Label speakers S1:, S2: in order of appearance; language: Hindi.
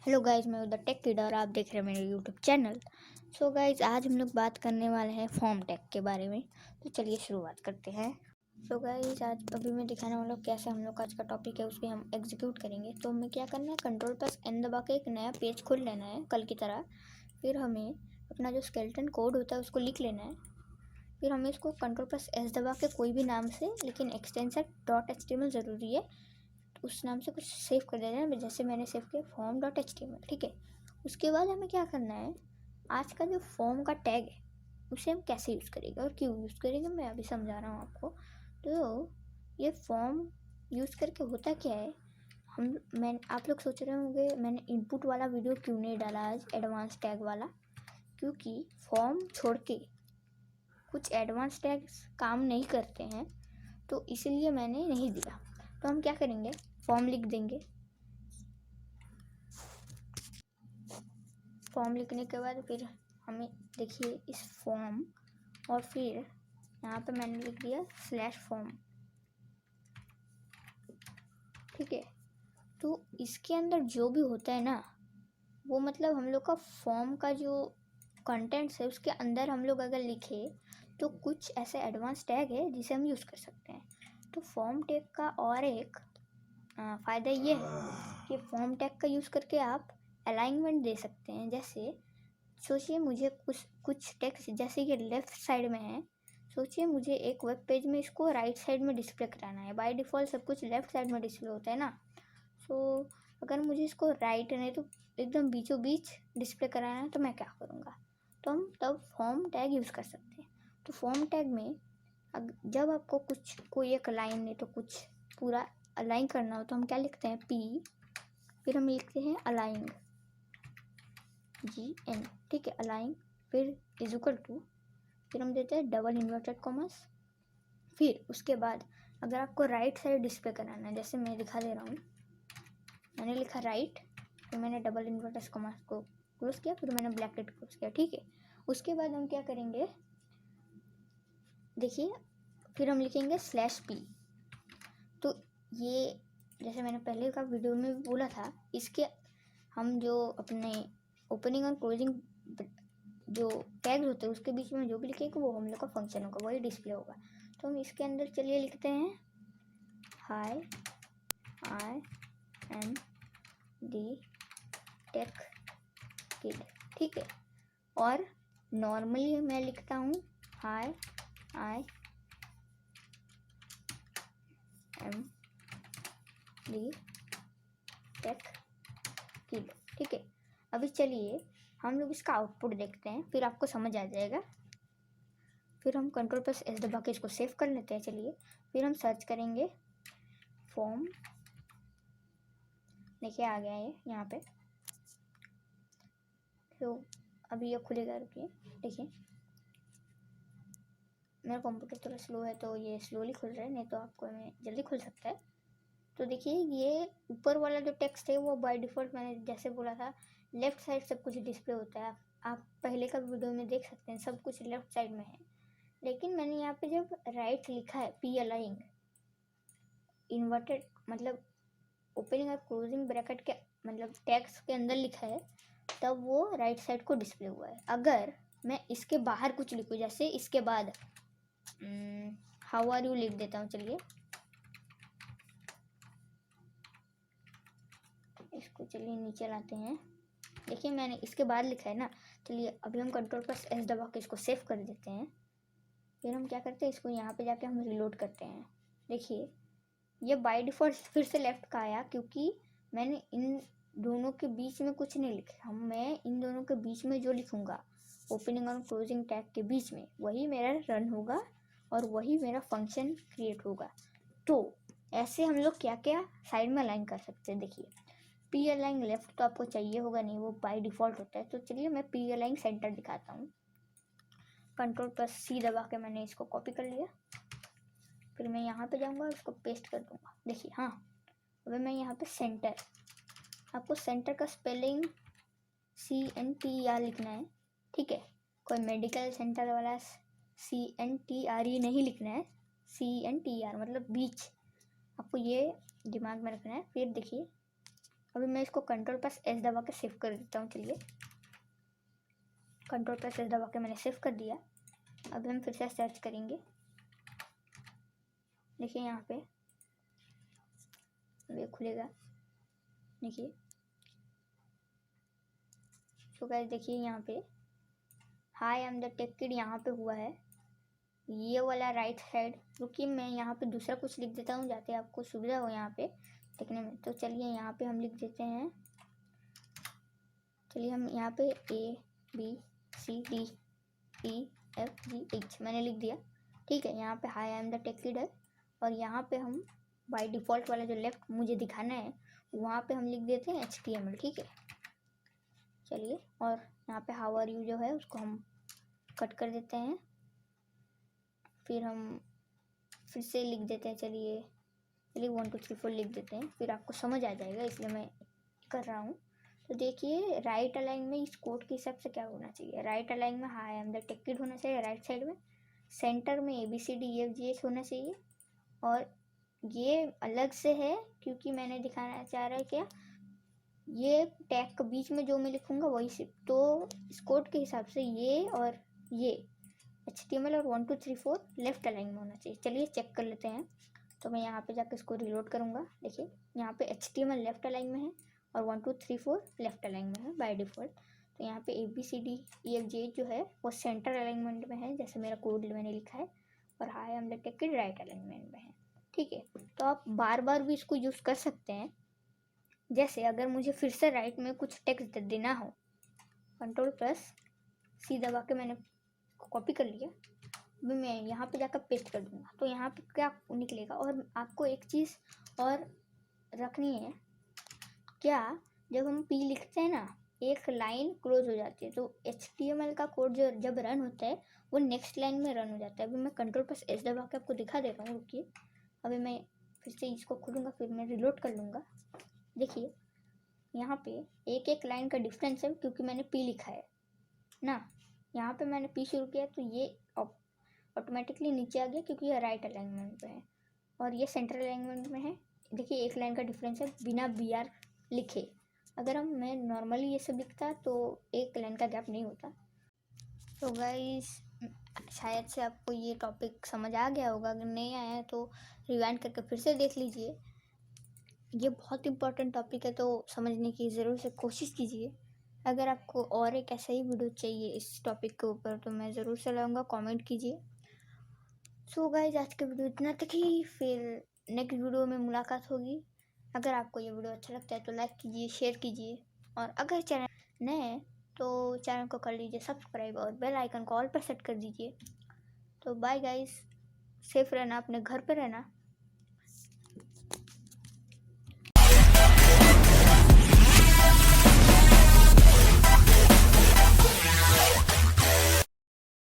S1: हेलो गाइज, मैं द टेक किड और आप देख रहे हैं मेरे यूट्यूब चैनल। सो गाइज, आज हम लोग बात करने वाले हैं फॉर्म टैग के बारे में। तो चलिए शुरुआत करते हैं। सो गाइज, आज अभी मैं दिखाने वाला हूँ कैसे हम लोग का आज का टॉपिक है उसके हम एग्जीक्यूट करेंगे। तो हमें क्या करना है, कंट्रोल+N दबा के एक नया पेज खोल लेना है कल की तरह। फिर हमें अपना जो स्केलेटन कोड होता है उसको लिख लेना है। फिर हमें इसको कंट्रोल+S दबा के कोई भी नाम से, लेकिन एक्सटेंशन .html ज़रूरी है, उस नाम से कुछ सेव कर देना है। जैसे मैंने सेव किया form.html, ठीक है। उसके बाद हमें क्या करना है, आज का जो फॉर्म का टैग है उसे हम कैसे यूज़ करेंगे और क्यों यूज़ करेंगे, मैं अभी समझा रहा हूँ आपको। तो ये फॉर्म यूज़ करके होता क्या है, आप लोग सोच रहे होंगे मैंने इनपुट वाला वीडियो क्यों नहीं डाला आज, एडवांस टैग वाला। क्योंकि फॉर्म छोड़ के कुछ एडवांस टैग्स काम नहीं करते हैं, तो इसीलिए मैंने नहीं दिया। तो हम क्या करेंगे, फॉर्म लिख देंगे। फॉर्म लिखने के बाद फिर हमें देखिए इस फॉर्म, और फिर यहाँ पे मैंने लिख दिया /फॉर्म, ठीक है। तो इसके अंदर जो भी होता है ना, वो मतलब हम लोग का फॉर्म का जो कंटेंट्स है उसके अंदर हम लोग अगर लिखे तो कुछ ऐसे एडवांस टैग है जिसे हम यूज़ कर सकते हैं। तो फॉर्म टैग का और एक फ़ायदा ये है कि फॉर्म टैग का यूज़ करके आप अलाइनमेंट दे सकते हैं। जैसे सोचिए मुझे कुछ टेक्स्ट जैसे कि लेफ़्ट साइड में है, सोचिए मुझे एक वेब पेज में इसको राइट साइड में डिस्प्ले कराना है। बाय डिफ़ॉल्ट सब कुछ लेफ़्ट साइड में डिस्प्ले होता है ना। सो अगर मुझे इसको राइट नहीं तो एकदम बीचों बीच डिस्प्ले कराना है तो मैं क्या करूँगा, तो हम तब फॉर्म टैग यूज़ कर सकते हैं। तो फॉर्म टैग में जब आपको कोई एक लाइन नहीं तो कुछ पूरा अलाइन करना हो तो हम क्या लिखते हैं, P, फिर हम लिखते हैं अलाइन, GN, ठीक है, अलाइन, फिर इज इक्वल टू, फिर हम देते हैं डबल इन्वर्टेड कॉमर्स। फिर उसके बाद अगर आपको राइट साइड डिस्प्ले कराना है, जैसे मैं दिखा दे रहा हूँ, मैंने लिखा राइट, फिर मैंने डबल इन्वर्टेड कॉमर्स को क्लोज किया, फिर मैंने ब्रैकेट क्लोज किया, ठीक है। उसके बाद हम क्या करेंगे, देखिए फिर हम लिखेंगे /P। तो ये जैसे मैंने पहले का वीडियो में भी बोला था, इसके हम जो अपने ओपनिंग और क्लोजिंग जो टैग्स होते हैं उसके बीच में जो भी लिखेंगे वो हम लोग का फंक्शन होगा, वही डिस्प्ले होगा। तो हम इसके अंदर चलिए लिखते हैं hi I am the tech kid, ठीक है। और नॉर्मली मैं लिखता हूँ hi I am the tech kid, ठीक है। अभी चलिए हम लोग इसका आउटपुट देखते हैं, फिर आपको समझ आ जाएगा। फिर हम कंट्रोल+S दबा के इसको सेव कर लेते हैं। चलिए फिर हम सर्च करेंगे फॉर्म, देखिए आ गया ये यहाँ पे। तो अभी ये खुलेगा, रुकिए, देखिए मेरा कंप्यूटर थोड़ा स्लो है तो ये स्लोली खुल रहा है, नहीं तो आपको में जल्दी खुल सकता है। तो देखिए ये ऊपर वाला जो टेक्स्ट है वो बाय डिफ़ॉल्ट मैंने जैसे बोला था लेफ़्ट साइड सब कुछ डिस्प्ले होता है। आप पहले का वीडियो में देख सकते हैं सब कुछ लेफ़्ट साइड में है। लेकिन मैंने यहाँ पे जब राइट लिखा है, P अलाइंग इन्वर्टेड मतलब ओपनिंग और क्लोजिंग ब्रैकेट के मतलब टेक्स्ट के अंदर लिखा है, तब वो राइट साइड को डिस्प्ले हुआ है। अगर मैं इसके बाहर कुछ लिखूँ, जैसे इसके बाद हाउ आर यू लिख देता हूँ, चलिए इसको चलिए नीचे लाते हैं। देखिए मैंने इसके बाद लिखा है ना। चलिए अभी हम कंट्रोल+S दबा के इसको सेव कर देते हैं। फिर हम क्या करते हैं, इसको यहाँ पे जाके हम रिलोड करते हैं। देखिए ये बाय डिफ़ॉल्ट फिर से लेफ़्ट का आया, क्योंकि मैंने इन दोनों के बीच में कुछ नहीं लिखा। मैं इन दोनों के बीच में जो लिखूँगा ओपनिंग और क्लोजिंग टैग के बीच में, वही मेरा रन होगा और वही मेरा फंक्शन क्रिएट होगा। तो ऐसे हम लोग क्या क्या साइड में अलाइन कर सकते हैं। देखिए P अलाइन लेफ्ट तो आपको चाहिए होगा नहीं, वो बाय डिफ़ॉल्ट होता है। तो चलिए मैं P अलाइन सेंटर दिखाता हूँ। कंट्रोल+C दबा के मैंने इसको कॉपी कर लिया। फिर मैं यहाँ पे जाऊँगा, इसको पेस्ट कर दूँगा। देखिए हाँ, अभी मैं यहाँ पे सेंटर, आपको सेंटर का स्पेलिंग CNTR लिखना है, ठीक है। कोई मेडिकल सेंटर वाला CNTRE नहीं लिखना है, CNTR मतलब बीच, आपको ये दिमाग में रखना है। फिर देखिए अभी मैं इसको Ctrl+S दबा के सेव कर देता हूँ। चलिए Ctrl+S दबा के मैंने सेव कर दिया। अभी हम फिर से सर्च करेंगे। देखिए यहाँ पे ये खुलेगा, देखिए। तो गाइस देखिए यहाँ पे hi I am the tech kid यहाँ पे हुआ है, ये वाला राइट साइड। रुकिए मैं यहाँ पे दूसरा कुछ लिख देता हूँ जाते आपको सुविधा हो यहाँ पे देखने में। तो चलिए यहाँ पे हम लिख देते हैं, चलिए हम यहाँ पे ABCDEFGH मैंने लिख दिया। ठीक है, यहाँ पे hi I am the tech kid है, और यहाँ पे हम बाय डिफ़ॉल्ट वाला जो लेफ्ट मुझे दिखाना है वहाँ पे हम लिख देते हैं HTML। ठीक है, चलिए। और यहाँ पे हाउ आर यू जो है उसको हम कट कर देते हैं। फिर हम फिर से लिख देते हैं, चलिए 1 2 3 4 लिख देते हैं, फिर आपको समझ आ जाएगा इसलिए मैं कर रहा हूँ। तो देखिए राइट अलाइन में इस कोड के हिसाब से क्या होना चाहिए। राइट अलाइन में hi I am the tech kid होना चाहिए राइट साइड में, सेंटर में ABCDEFGH होना चाहिए, और ये अलग से है क्योंकि मैंने दिखाना चाह रहा है क्या, ये टैग के बीच में जो मैं लिखूँगा वही सिर्फ, तो इस कोड के हिसाब से ये और ये HTML और 1 2 3 4 लेफ्ट अलाइन में होना चाहिए। चलिए चेक कर लेते हैं। तो मैं यहाँ पे जाकर इसको रिलोड करूँगा। देखिए यहाँ पे HTML लेफ्ट अलाइन में है और 1 2 3 4 लेफ्ट अलाइन में है बाय डिफ़ॉल्ट। तो यहाँ पे ABCDEFGH जो है वो सेंटर अलाइनमेंट में है जैसे मेरा कोड मैंने लिखा है, और hi I am the tech kid right alignment में है। ठीक है, तो आप बार बार भी इसको यूज़ कर सकते हैं। जैसे अगर मुझे फिर से राइट में कुछ टेक्स्ट देना हो, Ctrl+C दबा के मैंने कॉपी कर लिया, अभी मैं यहाँ पे जाकर पेस्ट कर दूँगा। तो यहाँ पे क्या निकलेगा। और आपको एक चीज़ और रखनी है, क्या जब हम P लिखते हैं ना एक लाइन क्लोज हो जाती है, तो HTML का कोड जो जब रन होता है वो नेक्स्ट लाइन में रन हो जाता है। अभी मैं Ctrl+S दबा के आपको दिखा दे रहा हूँ, रुकिए। अभी मैं फिर से इसको खोलूँगा, फिर मैं रिलोड कर लूँगा। देखिए यहाँ पे एक एक लाइन का डिफरेंस है क्योंकि मैंने P लिखा है ना। यहाँ पे मैंने P शुरू किया तो ये ऑटोमेटिकली नीचे आ गया क्योंकि ये राइट अलाइनमेंट में है, और ये सेंटर अलाइनमेंट में है। देखिए एक लाइन का डिफरेंस है बिना BR लिखे। अगर मैं नॉर्मली ये सब लिखता तो एक लाइन का गैप नहीं होता। तो गाइस शायद से आपको ये टॉपिक समझ आ गया होगा, अगर नहीं आया तो रिवाइंड करके फिर से देख लीजिए। ये बहुत इंपॉर्टेंट टॉपिक है तो समझने की ज़रूर से कोशिश कीजिए। अगर आपको और एक ऐसा ही वीडियो चाहिए इस टॉपिक के ऊपर तो मैं ज़रूर से लाऊंगा, कमेंट कीजिए। सो गाइस आज का वीडियो इतना तक ही, फिर नेक्स्ट वीडियो में मुलाकात होगी। अगर आपको ये वीडियो अच्छा लगता है तो लाइक कीजिए, शेयर कीजिए, और अगर चैनल नए हैं तो चैनल को कर लीजिए सब्सक्राइब और बेल आइकन को ऑल पर सेट कर दीजिए। तो बाय गाइस, सेफ रहना, अपने घर पे रहना।